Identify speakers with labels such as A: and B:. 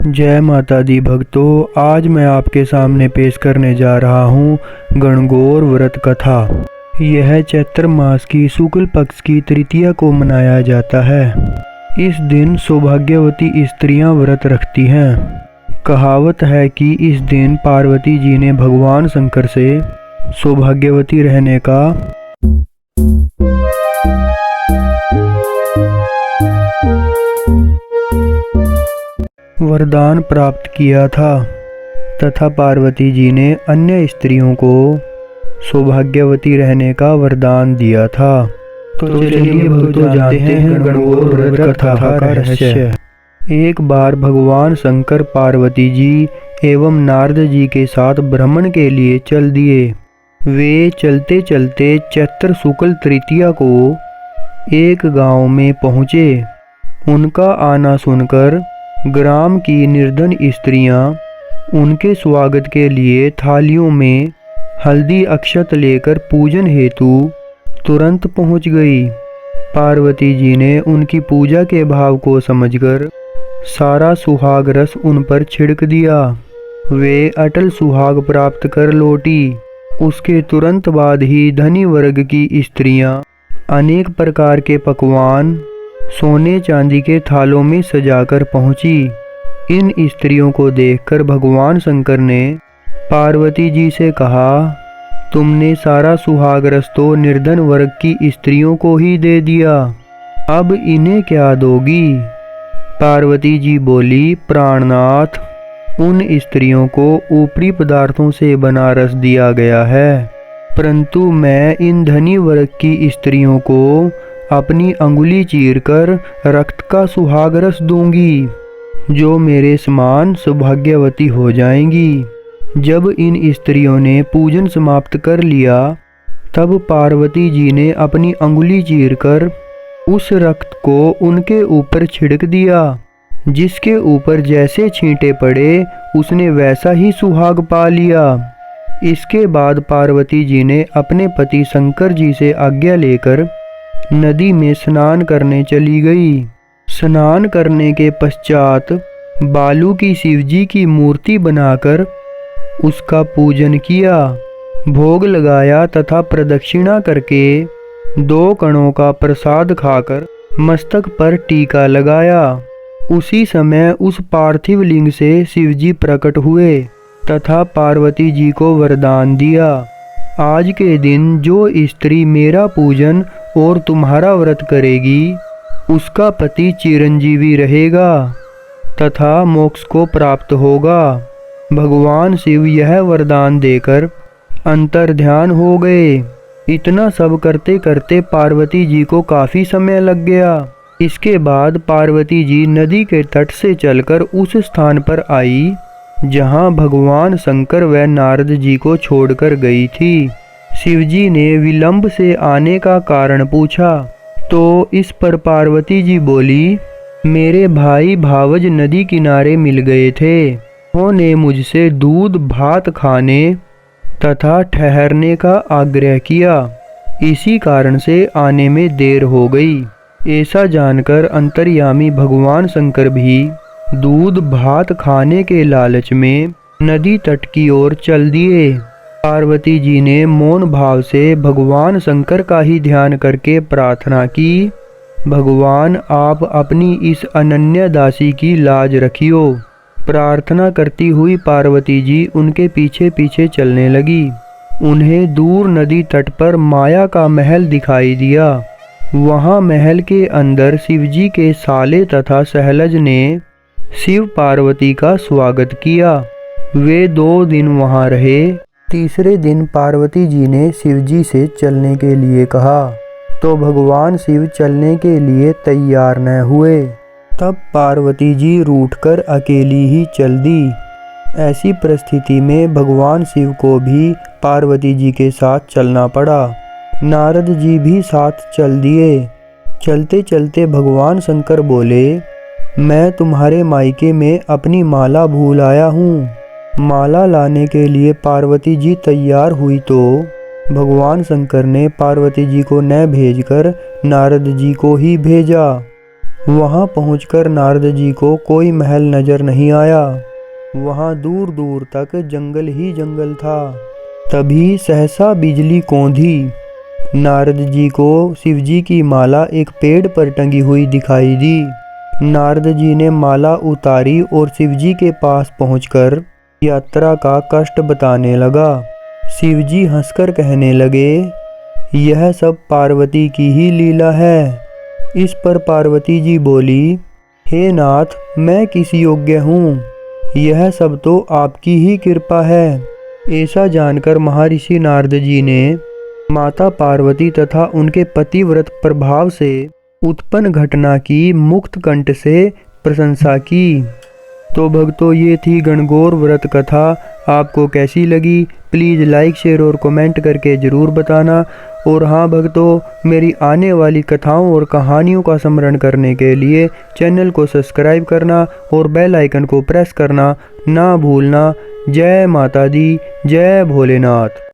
A: जय माता दी भक्तों, आज मैं आपके सामने पेश करने जा रहा हूँ गणगौर व्रत कथा। यह चैत्र मास की शुक्ल पक्ष की तृतीया को मनाया जाता है। इस दिन सौभाग्यवती स्त्रियां व्रत रखती हैं। कहावत है कि इस दिन पार्वती जी ने भगवान शंकर से सौभाग्यवती रहने का वरदान प्राप्त किया था तथा पार्वती जी ने अन्य स्त्रियों को सौभाग्यवती रहने का वरदान दिया था। तो चलिए भक्तों जानते हैं गणगौर व्रत कथा का रहस्य। एक बार भगवान शंकर पार्वती जी एवं नारद जी के साथ भ्रमण के लिए चल दिए। वे चलते चलते चैत्र शुक्ल तृतीया को एक गांव में पहुँचे। उनका आना सुनकर ग्राम की निर्धन स्त्रियां उनके स्वागत के लिए थालियों में हल्दी अक्षत लेकर पूजन हेतु तुरंत पहुंच गई। पार्वती जी ने उनकी पूजा के भाव को समझकर सारा सुहाग रस उन पर छिड़क दिया। वे अटल सुहाग प्राप्त कर लौटी। उसके तुरंत बाद ही धनी वर्ग की स्त्रियां अनेक प्रकार के पकवान सोने चांदी के थालों में सजाकर पहुंची। इन स्त्रियों को देखकर भगवान शंकर ने पार्वती जी से कहा, तुमने सारा सुहाग रस तो निर्धन वर्ग की स्त्रियों को ही दे दिया, अब इन्हें क्या दोगी? पार्वती जी बोली, प्राणनाथ, उन स्त्रियों को ऊपरी पदार्थों से बना रस दिया गया है, परंतु मैं इन धनी वर्ग की स्त्रियों को अपनी अंगुली चीरकर रक्त का सुहाग रस दूंगी, जो मेरे समान सौभाग्यवती हो जाएंगी। जब इन स्त्रियों ने पूजन समाप्त कर लिया, तब पार्वती जी ने अपनी अंगुली चीरकर उस रक्त को उनके ऊपर छिड़क दिया। जिसके ऊपर जैसे छींटे पड़े, उसने वैसा ही सुहाग पा लिया। इसके बाद पार्वती जी ने अपने पति शंकर जी से आज्ञा लेकर नदी में स्नान करने चली गई। स्नान करने के पश्चात बालू की शिवजी की मूर्ति बनाकर उसका पूजन किया, भोग लगाया तथा प्रदक्षिणा करके 2 कणों का प्रसाद खाकर मस्तक पर टीका लगाया। उसी समय उस पार्थिव लिंग से शिवजी प्रकट हुए तथा पार्वती जी को वरदान दिया, आज के दिन जो स्त्री मेरा पूजन और तुम्हारा व्रत करेगी, उसका पति चिरंजीवी रहेगा तथा मोक्ष को प्राप्त होगा। भगवान शिव यह वरदान देकर अंतर्ध्यान हो गए। इतना सब करते करते पार्वती जी को काफी समय लग गया। इसके बाद पार्वती जी नदी के तट से चलकर उस स्थान पर आई जहां भगवान शंकर व नारद जी को छोड़कर गई थी। शिवजी ने विलंब से आने का कारण पूछा, तो इस पर पार्वती जी बोली, मेरे भाई भावज नदी किनारे मिल गए थे। उन्होंने मुझसे दूध भात खाने तथा ठहरने का आग्रह किया, इसी कारण से आने में देर हो गई। ऐसा जानकर अंतर्यामी भगवान शंकर भी दूध भात खाने के लालच में नदी तट की ओर चल दिए। पार्वती जी ने मौन भाव से भगवान शंकर का ही ध्यान करके प्रार्थना की, भगवान आप अपनी इस अनन्य दासी की लाज रखियो। प्रार्थना करती हुई पार्वती जी उनके पीछे पीछे चलने लगी। उन्हें दूर नदी तट पर माया का महल दिखाई दिया। वहां महल के अंदर शिवजी के साले तथा सहलज ने शिव पार्वती का स्वागत किया। वे 2 दिन वहां रहे। तीसरे दिन पार्वती जी ने शिवजी से चलने के लिए कहा, तो भगवान शिव चलने के लिए तैयार न हुए। तब पार्वती जी रूठकर अकेली ही चल दी। ऐसी परिस्थिति में भगवान शिव को भी पार्वती जी के साथ चलना पड़ा। नारद जी भी साथ चल दिए। चलते चलते भगवान शंकर बोले, मैं तुम्हारे मायके में अपनी माला भूल आया हूँ। माला लाने के लिए पार्वती जी तैयार हुई तो भगवान शंकर ने पार्वती जी को न भेजकर नारद जी को ही भेजा। वहां पहुंचकर नारद जी को कोई महल नजर नहीं आया। वहां दूर दूर तक जंगल ही जंगल था। तभी सहसा बिजली कौंधी। नारद जी को शिवजी की माला एक पेड़ पर टंगी हुई दिखाई दी। नारद जी ने माला उतारी और शिवजी के पास पहुंचकर यात्रा का कष्ट बताने लगा। शिवजी हंसकर कहने लगे, यह सब पार्वती की ही लीला है। इस पर पार्वती जी बोली, हे नाथ, मैं किस योग्य हूँ, यह सब तो आपकी ही कृपा है। ऐसा जानकर महर्षि नारद जी ने माता पार्वती तथा उनके पतिव्रत प्रभाव से उत्पन्न घटना की मुक्त कंठ से प्रशंसा की। तो भक्तों, ये थी गणगौर व्रत कथा। आपको कैसी लगी प्लीज़ लाइक शेयर और कमेंट करके ज़रूर बताना। और हाँ भक्तों, मेरी आने वाली कथाओं और कहानियों का स्मरण करने के लिए चैनल को सब्सक्राइब करना और बेल आइकन को प्रेस करना ना भूलना। जय माता दी, जय भोलेनाथ।